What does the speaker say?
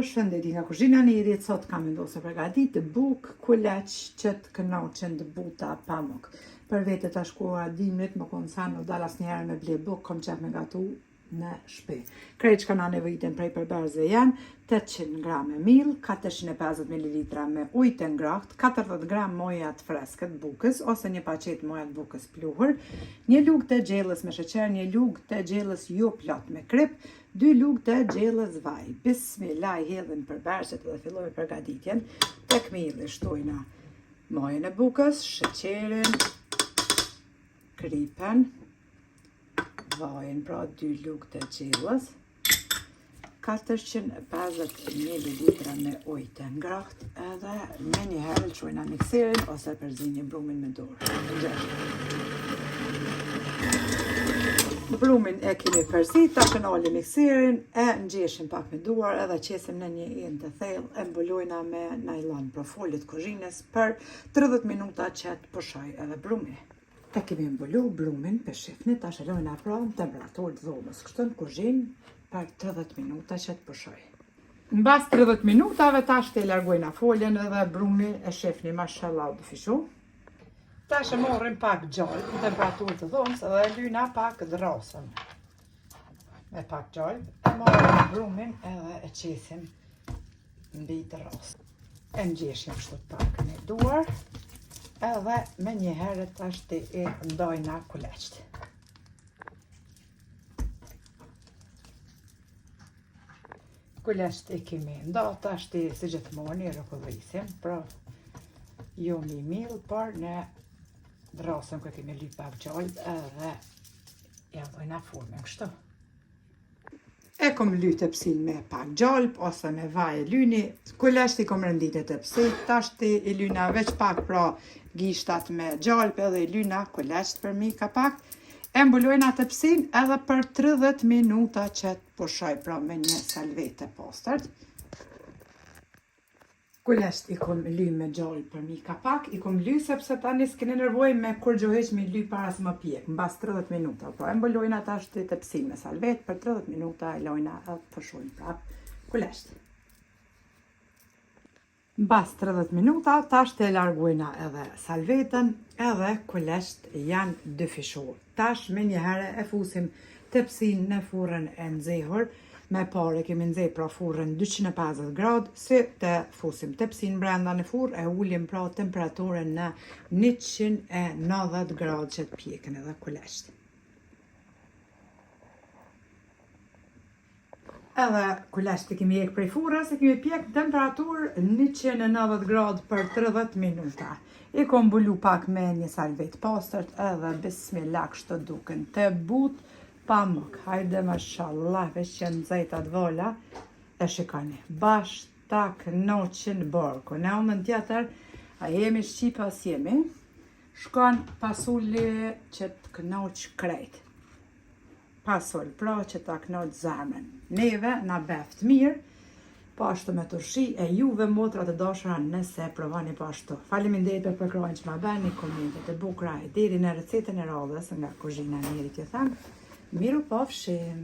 Shëndeti nga kuzhina Nirit, sot kam vendosur përgatit të bukë kuleç që të kënaqen të buta pamuk. Për vete të shkuar dimrit, më konë sa në dalas njerë me ble bukë, kom qef me gatu në shpi. Krejt që ka na nevojiten prej përberze janë 800 gram e mill, 450 ml me ujë të ngrohtë, 40 gram moja të freskët bukës ose një paqet moja të bukës pluhur, një lugë të gjellës me sheqer, një lugë të gjellës jo plot me krip, 2 lugë të gjellës vaj. Bismillah, i hedhim përberset dhe fillojmë përgatitjen. Tek milli shtojna mojën e bukës, sheqerin, kripen, vajin, pra 2 lugë të gjellës, 450 ml me ujë të ngrohtë, edhe me një herë lëshojna mikserin ose përzini brumin me dorë. Brumin e kemi përzit, ta shënali mikserin, e ngjeshim pak me duar edhe qesim në një enë të thellë, e mbulojna me najlon profolit kuzhinës për 30 minuta që të pushoj edhe brumi. Ta kemi mbulu brumin për shifni, ta shëllojna pra në temperaturë të dhomës, kështu në kuzhinë për 30 minuta që të pushoj. Në bas 30 minutave tash të largojna foljen edhe brumi e shifni mashallah dë fishu. Tash e morrim pak gjallë në temperaturë të dhomës edhe lyna pak drosën. Me pak gjallë, e morrim brumin edhe e qesim mbi drosë. E ngjeshim kështu pak me duar, edhe me një herë tash të e ndojna kuleçt. Kuleçt e kemi ndo, tash të si gjithmonë i rëkullisim, pra jo mi mill, por në drosën kë kemi lyp pak gjallë edhe ja vojna formën kështu. E kom lyp tepsin me pak gjallë ose me vaj e lyni, kuleçt i kom rëndit e tepsi, tash të i lyna veç pak pra gishtat me gjallë edhe i lyna kuleçt për mi ka pak, e mbulojna tepsin edhe për 30 minuta që të pushoj pra me një salvete pastërt. Kuleçt i kom ly me gjallë për mi ka pak, i kom ly sepse tani s'keni nervoj me kur gjoheq me ly para se më pjek, mbas 30 minuta, pra e mbulojna tash të tepsin me salvet, për 30 minuta e lojna edhe pushojnë prap kuleçt. Mbas 30 minuta tash të largojna edhe salvetën, edhe kuleçt janë dyfishur. Tash me një herë e fusim tepsin në furrën e nxehur, me pare kemi nxej pra furrën 250 gradë, si të fusim tepsin brenda në furrë, e ulim pra temperaturën në 190 gradë që të pjekën edhe kuleçt. Edhe kuleçt i kemi jek prej furrës, e kemi pjek temperaturë 190 gradë për 30 minuta. I kom mbulu pak me një salvet pastërt edhe bismillah kështu duken të butë pamuk. Hajde mashallah, veç që nxejtat vola, e shikoni, bash ta kënaqen borku. Në anën tjetër, a jemi shqipa as jemi, shkon pasuli që të kënaq krejt. Pasul pra që ta kënaq zemrën. Neve na beft mirë, po ashtu me turshi e juve motrat e dashura nëse provani po ashtu. Faleminderit për përkrojnë që ma bani, komentet e bukra e deri në recetën e radhës nga kuzhina Nirit ju them. Miru pafshim!